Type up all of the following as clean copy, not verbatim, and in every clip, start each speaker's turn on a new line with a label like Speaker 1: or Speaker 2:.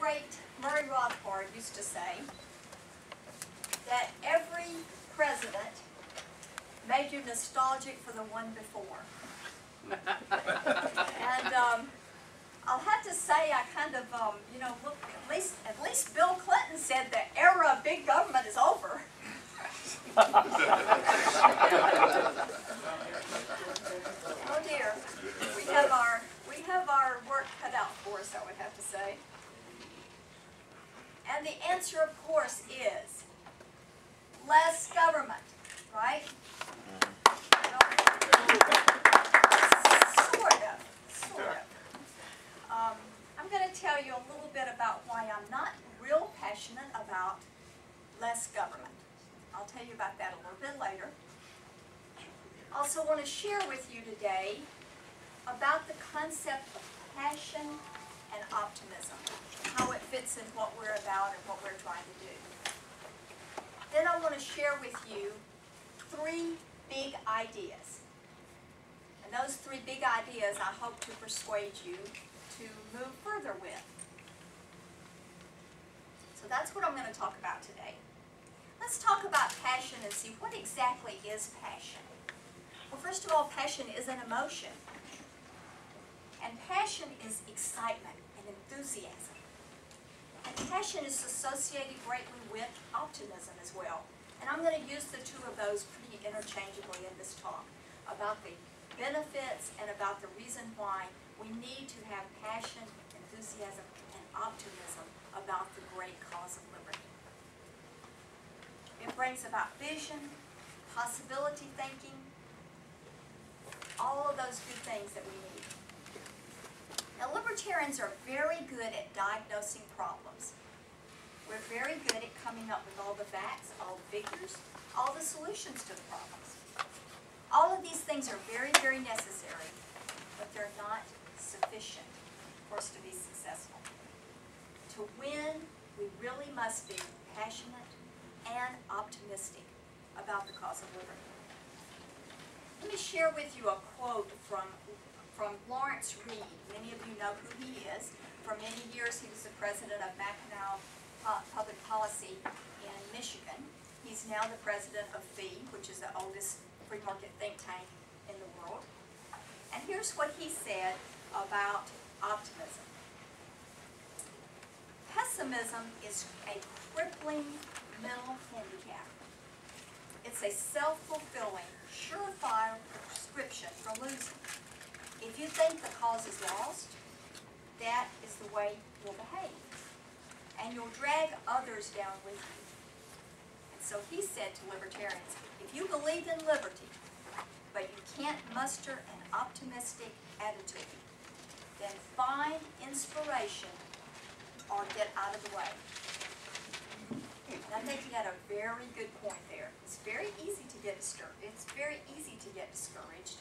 Speaker 1: great Murray Rothbard used to say that every president made you nostalgic for the one before. And I'll have to say, I kind of, you know, look, at least Bill Clinton said the era of big government is over. Oh dear, we have our work cut out for us, I would have to say. And the answer, of course, is less government, right? Sort of. I'm going to tell you a little bit about why I'm not real passionate about less government. I'll tell you about that a little bit later. I also want to share with you today about the concept of passion and optimism, how it fits in what we're about and what we're trying to do. Then I want to share with you 3 big ideas. And those 3 big ideas I hope to persuade you to move further with. So that's what I'm going to talk about today. Let's talk about passion and see what exactly is passion. Well, first of all, passion is an emotion. And passion is excitement and enthusiasm. And passion is associated greatly with optimism as well. And I'm going to use the 2 of those pretty interchangeably in this talk, about the benefits and about the reason why we need to have passion, enthusiasm, and optimism about the great cause of liberty. It brings about vision, possibility thinking, all of those good things that we need. Now, libertarians are very good at diagnosing problems. We're very good at coming up with all the facts, all the figures, all the solutions to the problems. All of these things are very, very necessary, but they're not sufficient for us to be successful. To win, we really must be passionate and optimistic about the cause of liberty. Let me share with you a quote from Lawrence Reed. Many of you know who he is. For many years, he was the president of Mackinac Public Policy in Michigan. He's now the president of FEE, which is the oldest free market think tank in the world. And here's what he said about optimism. Pessimism is a crippling mental handicap. It's a self-fulfilling, surefire prescription for losing. If you think the cause is lost, that is the way you'll behave. And you'll drag others down with you. And so he said to libertarians, if you believe in liberty, but you can't muster an optimistic attitude, then find inspiration or get out of the way. And I think he had a very good point there. It's very easy to get discouraged. It's very easy to get discouraged.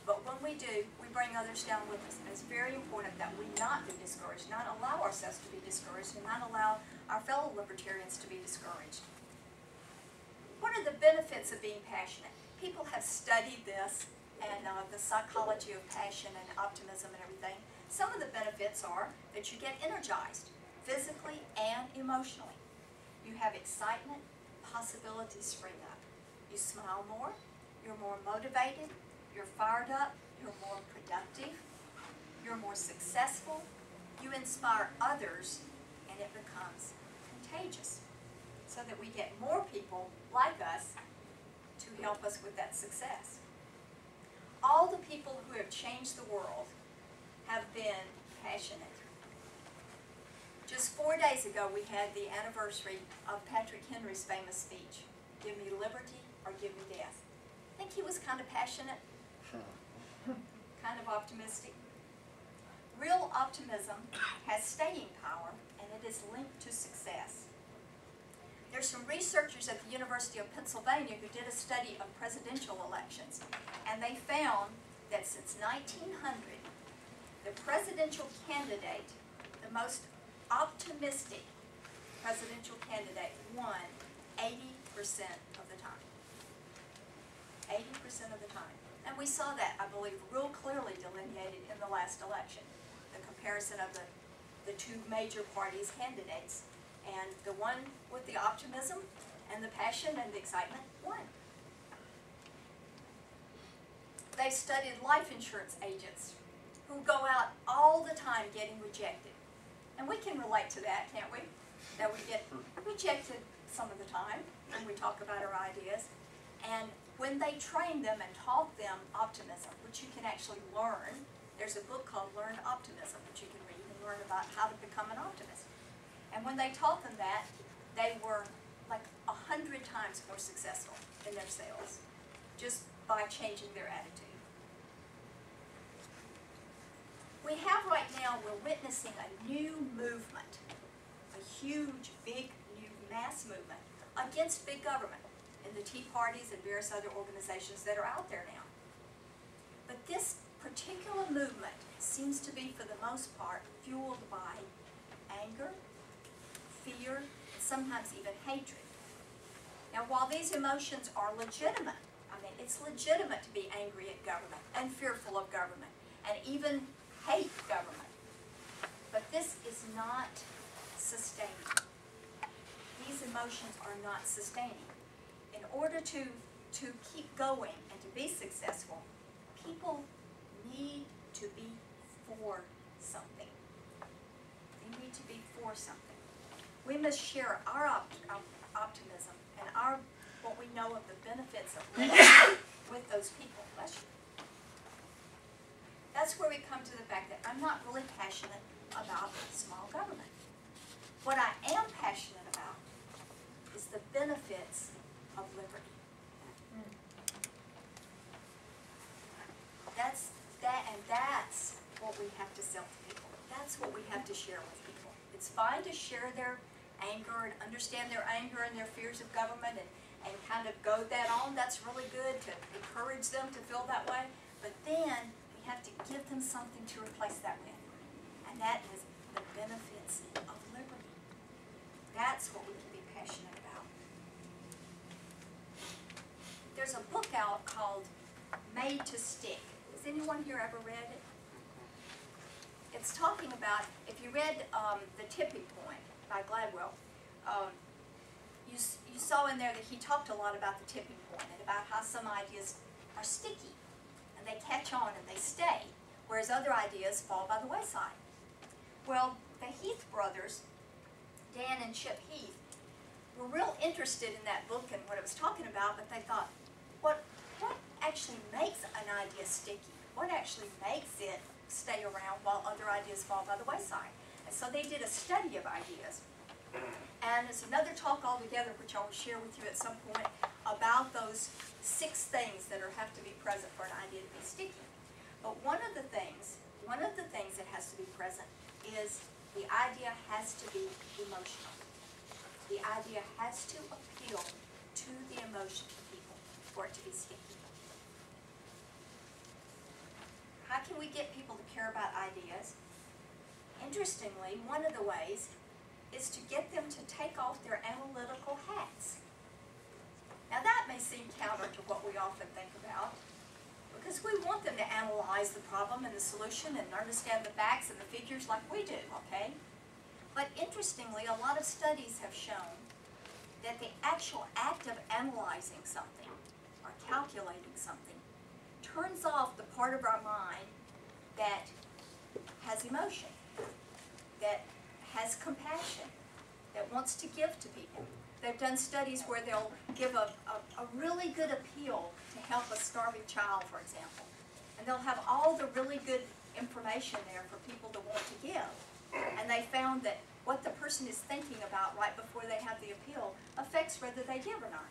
Speaker 1: But when we do, we bring others down with us. And it's very important that we not be discouraged, not allow ourselves to be discouraged, and not allow our fellow libertarians to be discouraged. What are the benefits of being passionate? People have studied this and the psychology of passion and optimism and everything. Some of the benefits are that you get energized physically and emotionally. You have excitement, possibilities spring up. You smile more, you're more motivated, you're fired up, you're more productive, you're more successful, you inspire others, and it becomes contagious. So that we get more people like us to help us with that success. All the people who have changed the world have been passionate. Just 4 days ago, we had the anniversary of Patrick Henry's famous speech, "Give me liberty or give me death." I think he was kind of passionate, kind of optimistic. Real optimism has staying power, and it is linked to success. There's some researchers at the University of Pennsylvania who did a study of presidential elections, and they found that since 1900, the presidential candidate, the most optimistic presidential candidate, won 80% of the time. 80% of the time. And we saw that, I believe, real clearly delineated in the last election. The comparison of the the two major parties' candidates. And the one with the optimism and the passion and the excitement won. They studied life insurance agents who go out all the time getting rejected. And we can relate to that, can't we? That we get rejected some of the time when we talk about our ideas. And when they trained them and taught them optimism, which you can actually learn, there's a book called Learn Optimism, which you can read and learn about how to become an optimist. And when they taught them that, they were like 100 times more successful in their sales, just by changing their attitude. We have right now, we're witnessing a new movement, a huge, big, new mass movement against big government and the Tea Parties and various other organizations that are out there now. But this particular movement seems to be, for the most part, fueled by anger, fear, and sometimes even hatred. Now, while these emotions are legitimate, I mean, it's legitimate to be angry at government and fearful of government and even hate government. But this is not sustaining. These emotions are not sustaining. In order to keep going and to be successful, people need to be for something. They need to be for something. We must share our optimism and what we know of the benefits of living with those people. Bless you. That's where we come to the fact that I'm not really passionate about small government. What I am passionate about is the benefits of liberty. That's what we have to sell to people. That's what we have to share with people. It's fine to share their anger and understand their anger and their fears of government and kind of goad that on. That's really good to encourage them to feel that way. But then we have to give them something to replace that with. And that is the benefits of liberty. That's what we can be passionate about. There's a book out called Made to Stick. Has anyone here ever read it? It's talking about, if you read The Tipping Point by Gladwell, you saw in there that he talked a lot about the tipping point and about how some ideas are sticky and they catch on and they stay, whereas other ideas fall by the wayside. Well, the Heath brothers, Dan and Chip Heath, were real interested in that book and what it was talking about, but they thought, what actually makes an idea sticky? What actually makes it stay around while other ideas fall by the wayside? And so they did a study of ideas. And it's another talk altogether, which I will share with you at some point, about those 6 things that have to be present for an idea to be sticky. But one of the things that has to be present is the idea has to be emotional. The idea has to appeal to the emotion of people for it to be sticky. How can we get people to care about ideas? Interestingly, one of the ways is to get them to take off their analytical hats. Now that may seem counter to what we often think about, because we want them to analyze the problem and the solution and understand the facts and the figures like we do, okay? But interestingly, a lot of studies have shown that the actual act of analyzing something or calculating something turns off the part of our mind that has emotion, that has compassion, that wants to give to people. They've done studies where they'll give a really good appeal to help a starving child, for example. And they'll have all the really good information there for people to want to give. And they found that what the person is thinking about right before they have the appeal affects whether they give or not.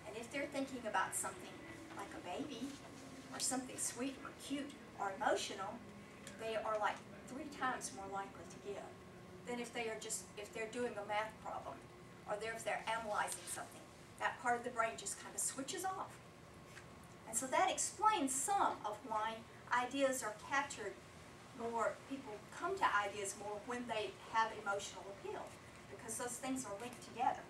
Speaker 1: And if they're thinking about something like a baby, or something sweet or cute or emotional, they are like 3 times more likely to give than if they're doing a math problem or if they're analyzing something. That part of the brain just kind of switches off. And so that explains some of why ideas are captured more, people come to ideas more when they have emotional appeal, because those things are linked together.